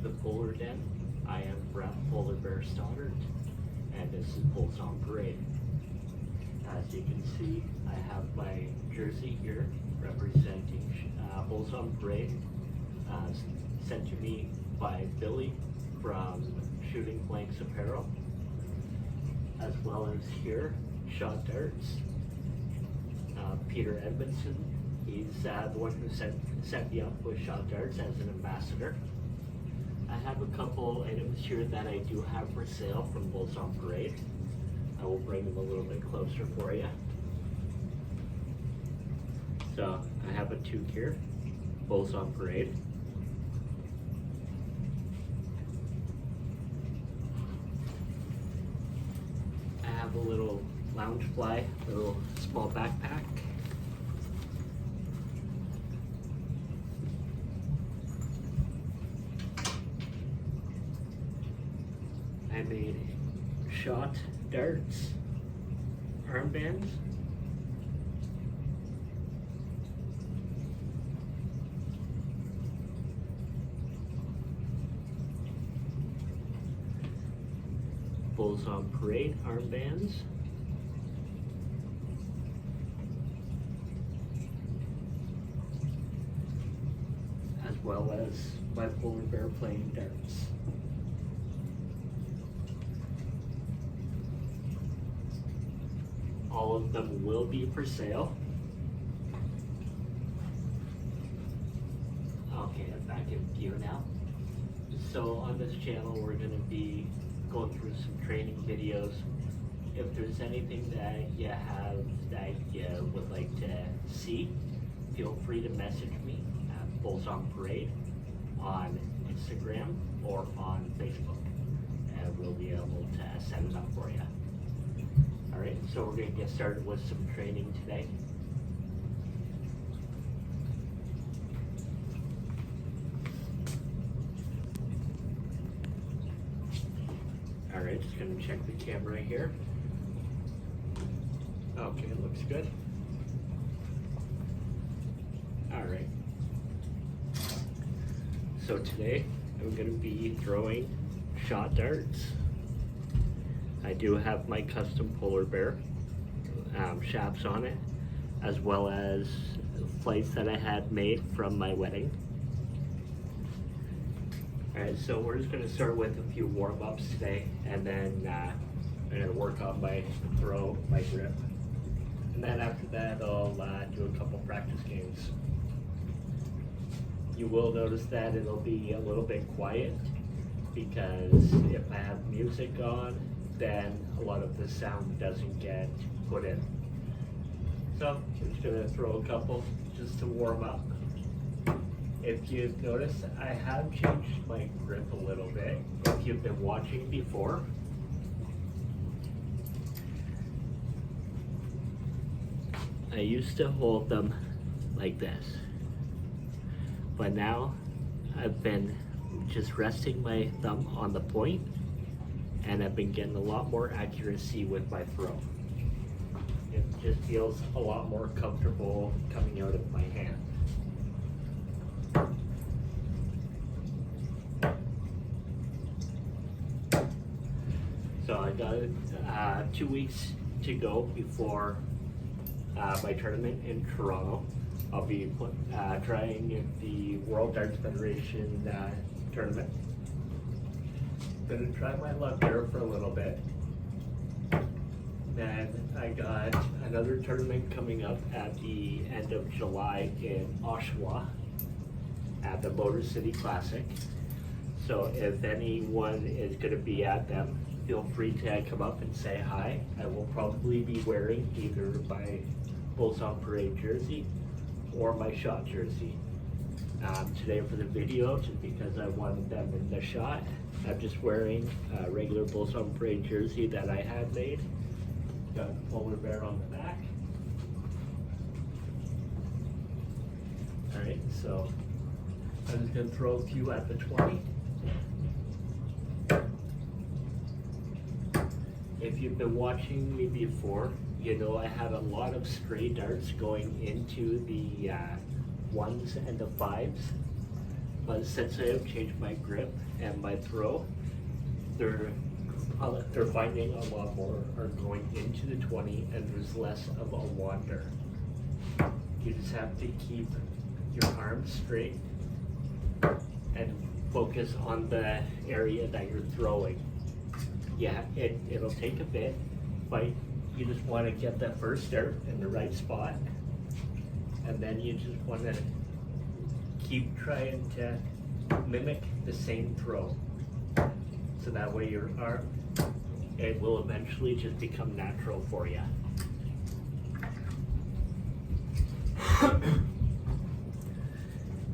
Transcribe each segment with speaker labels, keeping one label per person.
Speaker 1: the Polar Den. I am Brett Polar Bear Stoddard, and this is Bulls on Parade. As you can see, I have my jersey here representing Bulls on Parade, sent to me by Billy from Shooting Blanks Apparel, as well as here, Shot Darts. Peter Edmondson, he's the one who set me up with Shot Darts as an ambassador. I have a couple items here that I do have for sale from Bulls on Parade. I will bring them a little bit closer for you. So I have a toque here, Bulls on Parade. I have a little Loungefly, little small backpack. I made Shot Darts armbands. Bulls on Parade armbands. As well as my Polar Bear playing darts. All of them will be for sale. Okay, I'm back in gear now. So on this channel, we're going to be going through some training videos. If there's anything that you have that you would like to see, feel free to message me at Bulls on Parade on Instagram or on Facebook, and we'll be able to set it up for you. All right, so we're going to get started with some training today. All right, just going to check the camera here. Okay, it looks good. All right. So today I'm going to be throwing Shot Darts. I do have my custom Polar Bear shafts on it, as well as flights that I had made from my wedding. Alright, so we're just going to start with a few warm-ups today, and then I'm going to work on my throw, my grip. And then after that, I'll do a couple practice games. You will notice that it'll be a little bit quiet, because if I have music on, then a lot of the sound doesn't get put in. So I'm just gonna throw a couple just to warm up. If you've noticed, I have changed my grip a little bit. If you've been watching before, I used to hold them like this, but now I've been just resting my thumb on the point, and I've been getting a lot more accuracy with my throw. It just feels a lot more comfortable coming out of my hand. So I got 2 weeks to go before my tournament in Toronto. I'll be trying in the World Darts Federation tournament. Gonna try my luck there for a little bit. Then I got another tournament coming up at the end of July in Oshawa at the Motor City Classic. So if anyone is gonna be at them, feel free to come up and say hi. I will probably be wearing either my Bulls on Parade jersey or my Shot jersey. Today for the video, just because I wanted them in the shot, I'm just wearing a regular Bulls on Parade jersey that I had made. Got a Polar Bear on the back. Alright, so I'm just going to throw a few at the 20. If you've been watching me before, you know I had a lot of stray darts going into the 1s and the 5s. But since I have changed my grip and my throw, they're finding a lot more are going into the 20 and there's less of a wander. You just have to keep your arms straight and focus on the area that you're throwing. Yeah, it'll take a bit, but you just want to get that first start in the right spot, and then you just want to keep trying to mimic the same throw. So that way your arm, it will eventually just become natural for you.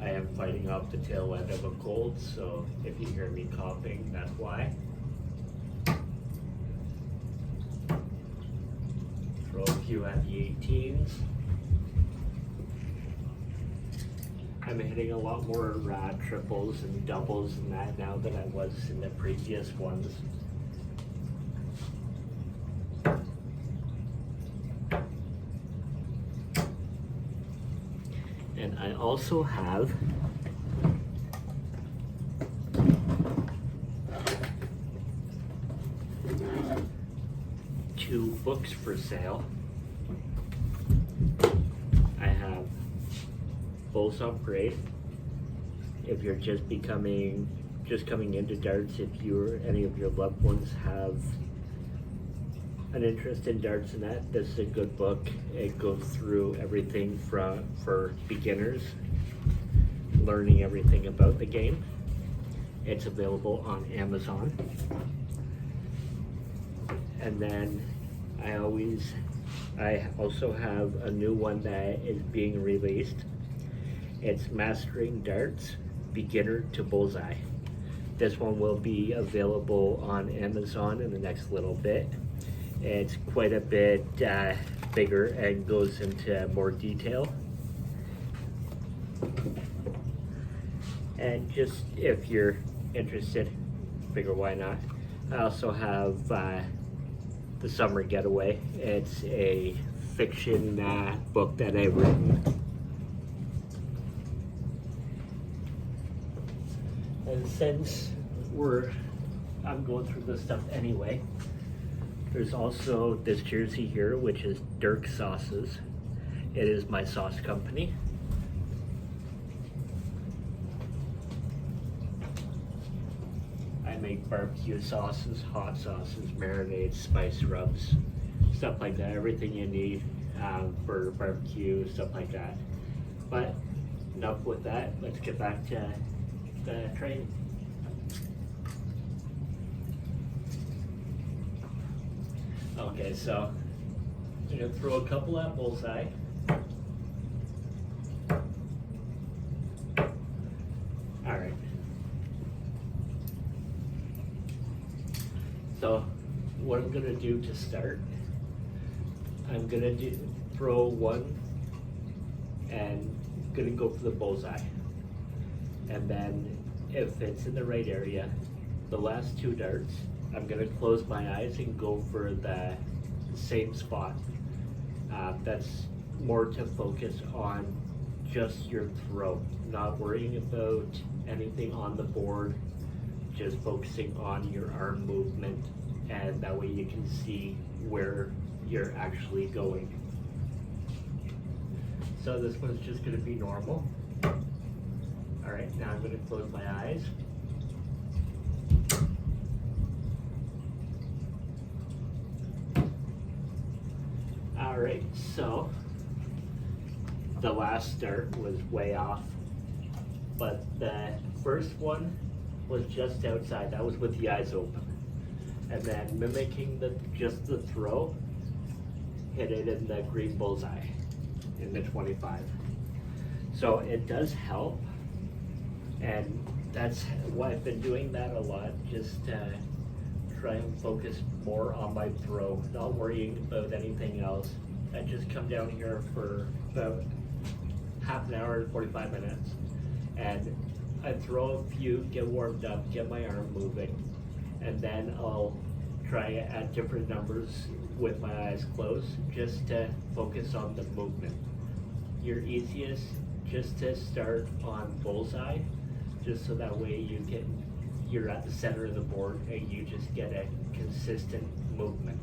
Speaker 1: I am fighting off the tail end of a cold, so if you hear me coughing, that's why. Throw a few at the 18s. I'm hitting a lot more triples and doubles and that now than I was in the previous ones. And I also have two books for sale. I have Bulls on Parade. If you're just coming into darts, if you or any of your loved ones have an interest in darts and that, this is a good book. It goes through everything for beginners, learning everything about the game. It's available on Amazon. And then I also have a new one that is being released. It's Mastering Darts, Beginner to Bullseye. This one will be available on Amazon in the next little bit. It's quite a bit bigger and goes into more detail. And just if you're interested, figure why not. I also have The Summer Getaway. It's a fiction book that I've written. And since I'm going through this stuff anyway, there's also this jersey here, which is Dirk Sauces. It is my sauce company. I make barbecue sauces, hot sauces, marinades, spice rubs, stuff like that. Everything you need for barbecue, stuff like that. But enough with that. Let's get back to the training. Okay, so I'm gonna throw a couple at bullseye. All right. So what I'm gonna do to start, I'm gonna throw one and gonna go for the bullseye. And then if it's in the right area, the last two darts, I'm gonna close my eyes and go for the same spot. That's more to focus on just your throw, not worrying about anything on the board, just focusing on your arm movement, and that way you can see where you're actually going. So this one's just gonna be normal. All right, now I'm gonna close my eyes. All right, so the last dart was way off, but the first one was just outside. That was with the eyes open. And then mimicking just the throw, hit it in the green bullseye in the 25. So it does help, and that's why I've been doing that a lot, just try and focus more on my throw, not worrying about anything else. I just come down here for about half an hour, 45 minutes, and I throw a few, get warmed up, get my arm moving, and then I'll try at different numbers with my eyes closed, just to focus on the movement. Your easiest, just to start on bullseye, just so that way you're at the center of the board and you just get a consistent movement.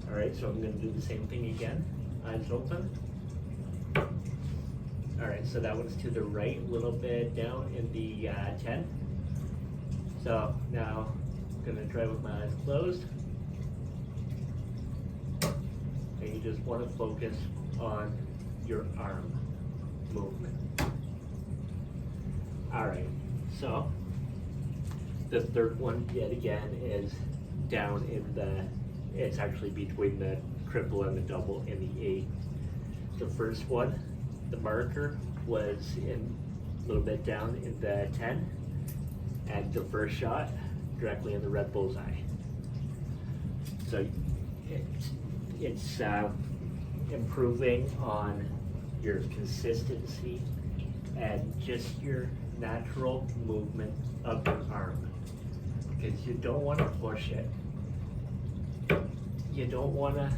Speaker 1: All right, so I'm gonna do the same thing again. Eyes open. All right, so that one's to the right, a little bit down in the 10. So now I'm gonna try with my eyes closed. And you just wanna focus on your arm movement. All right, so the third one yet again is down in it's actually between the triple and the double in the 8. The first one, the marker was in a little bit down in the 10, and the first shot directly in the red bullseye. So it's improving on your consistency and just your natural movement of your arm, because you don't want to push it. You don't want to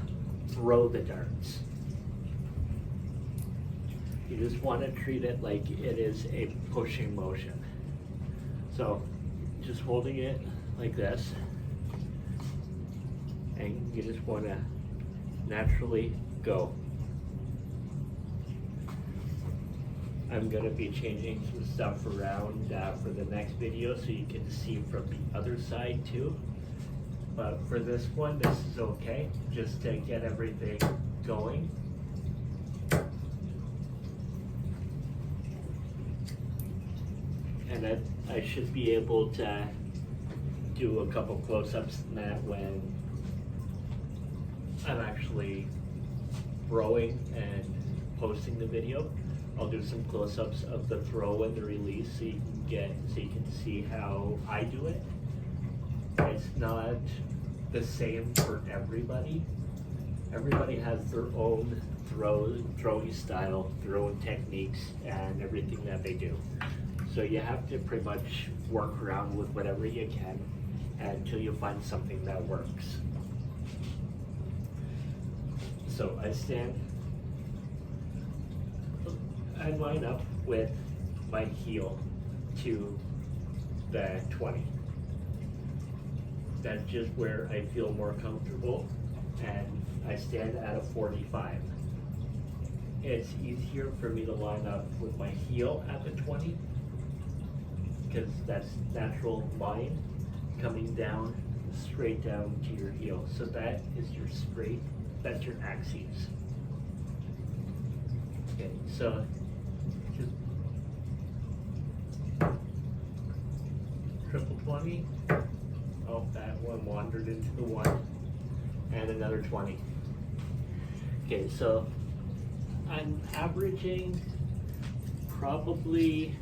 Speaker 1: throw the darts. You just want to treat it like it is a pushing motion. So just holding it like this, and you just want to naturally go. I'm going to be changing some stuff around for the next video so you can see from the other side too. But for this one, this is okay, just to get everything going. And I should be able to do a couple close-ups in that when I'm actually throwing and posting the video. I'll do some close-ups of the throw and the release so you can see how I do it. It's not the same for everybody. Everybody has their own throwing style, their own techniques, and everything that they do. So you have to pretty much work around with whatever you can until you find something that works. So I line up with my heel to the 20. That's just where I feel more comfortable, and I stand at a 45. It's easier for me to line up with my heel at the 20 because that's natural line coming down straight down to your heel. So that is your straight, that's your axis. Okay, so just triple 20. Oh, that one wandered into the 1, and another 20. Okay, so I'm averaging probably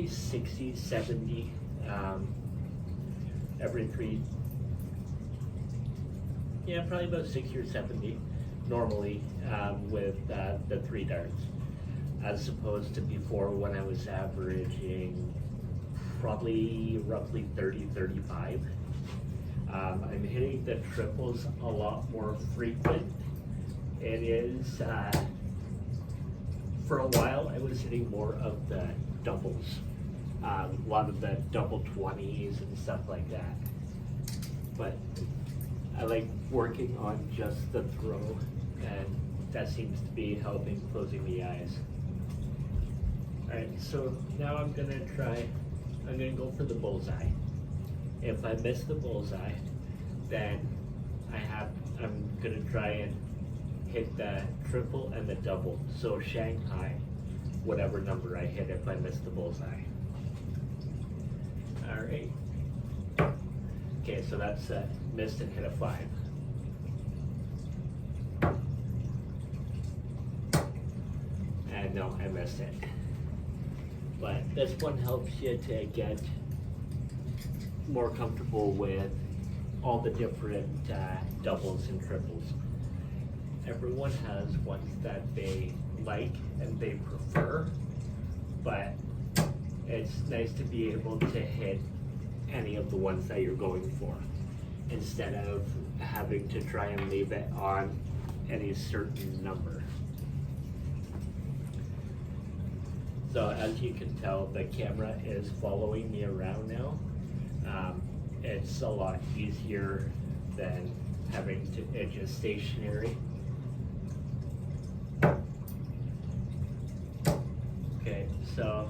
Speaker 1: 60, 70 every 3. Yeah, probably about 60 or 70 normally with the 3 darts, as opposed to before when I was averaging probably roughly 30, 35. I'm hitting the triples a lot more frequent. It is, for a while I was hitting more of the doubles, a lot of the double 20s and stuff like that. But I like working on just the throw, and that seems to be helping closing the eyes. Alright, so now I'm gonna go for the bullseye. If I miss the bullseye, then I'm gonna try and hit the triple and the double. So Shanghai, whatever number I hit if I miss the bullseye. Alright. Okay, so that's missed and hit a 5. And no, I missed it. But this one helps you to get more comfortable with all the different doubles and triples. Everyone has ones that they like and they prefer, but it's nice to be able to hit any of the ones that you're going for instead of having to try and leave it on any certain number. So as you can tell, the camera is following me around now. It's a lot easier than having to, it just stationary. Okay, so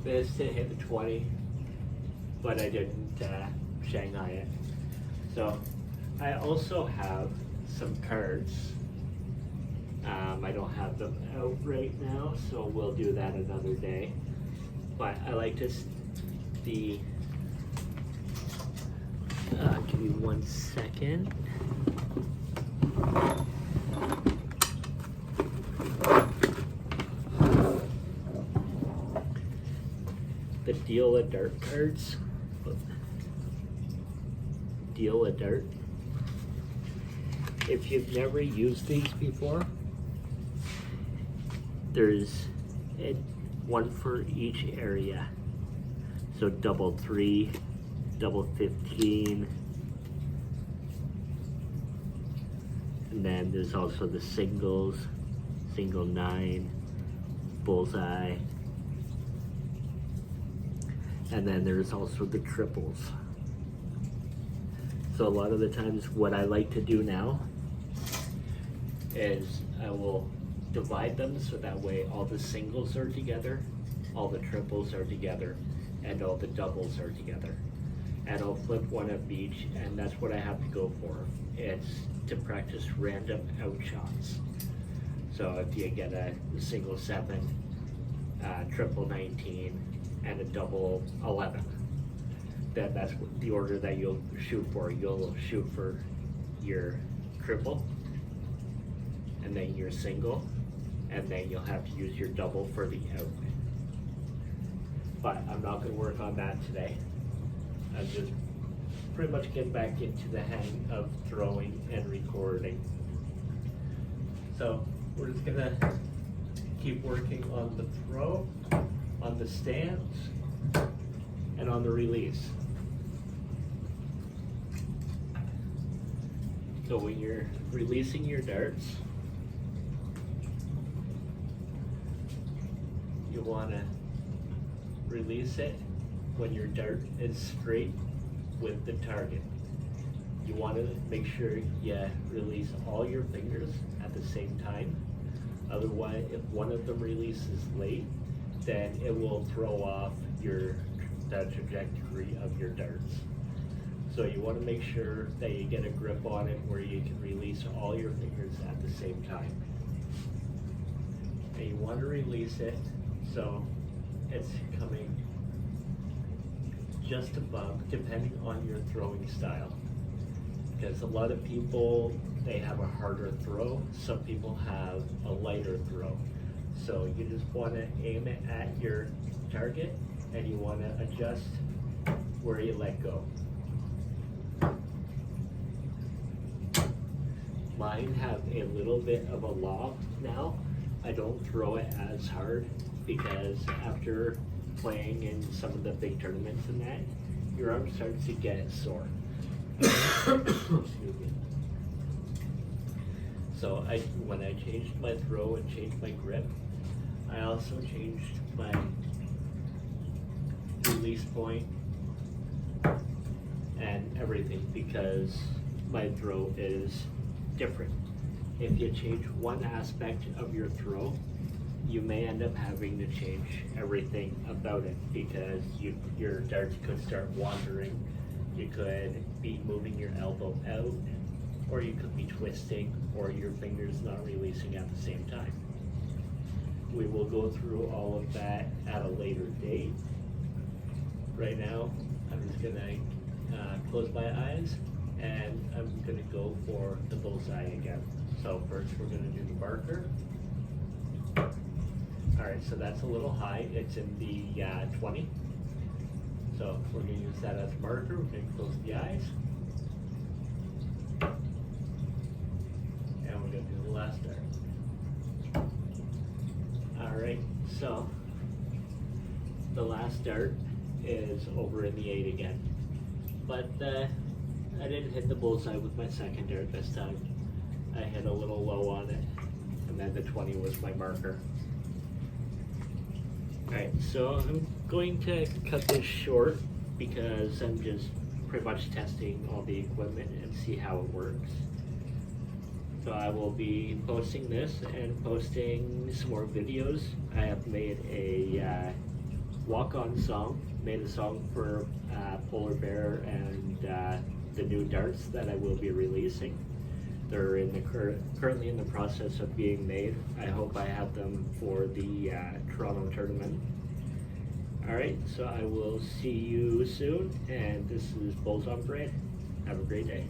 Speaker 1: this to hit the 20, but I didn't Shanghai it. So I also have some cards. I don't have them out right now, so we'll do that another day. But I like to see, give me 1 second. The Deal a Dart cards. Deal a Dart. If you've never used these before, there's one for each area. So double 3, double 15, and then there's also the singles, single 9, bullseye, and then there's also the triples. So a lot of the times what I like to do now is I will divide them so that way all the singles are together, all the triples are together, and all the doubles are together. And I'll flip one of each, and that's what I have to go for. It's to practice random out shots. So if you get a single 7, triple 19, and a double 11, then that's the order that you'll shoot for. You'll shoot for your triple, and then your single, and then you'll have to use your double for the out. But I'm not going to work on that today. I'm just pretty much getting back into the hang of throwing and recording. So we're just going to keep working on the throw, on the stance, and on the release. So when you're releasing your darts, you want to release it when your dart is straight with the target. You want to make sure you release all your fingers at the same time. Otherwise, if one of them releases late, then it will throw off the trajectory of your darts. So you want to make sure that you get a grip on it where you can release all your fingers at the same time. And you want to release it so it's coming just above, depending on your throwing style. Because a lot of people, they have a harder throw. Some people have a lighter throw. So you just want to aim it at your target, and you want to adjust where you let go. Mine have a little bit of a lob now. I don't throw it as hard because after playing in some of the big tournaments and that, your arm starts to get sore. Excuse me. So when I changed my throw and changed my grip, I also changed my release point and everything because my throw is different. If you change one aspect of your throw, you may end up having to change everything about it because your darts could start wandering. You could be moving your elbow out, or you could be twisting, or your fingers not releasing at the same time. We will go through all of that at a later date. Right now, I'm just gonna close my eyes and I'm gonna go for the bullseye again. So first we're gonna do the marker. All right, so that's a little high. It's in the 20. So we're gonna use that as a marker. We're gonna close the eyes. And we're gonna do the last dart. All right, so the last dart is over in the 8 again. But I didn't hit the bullseye with my second dart this time. I hit a little low on it. and then the 20 was my marker. Alright, so I'm going to cut this short because I'm just pretty much testing all the equipment and see how it works. So I will be posting this and posting some more videos. I have made a walk-on song, made a song for Polar Bear and the new darts that I will be releasing. They're in the currently in the process of being made. I hope I have them for the Toronto tournament. Alright, so I will see you soon, and this is Bulls on Bread. Have a great day.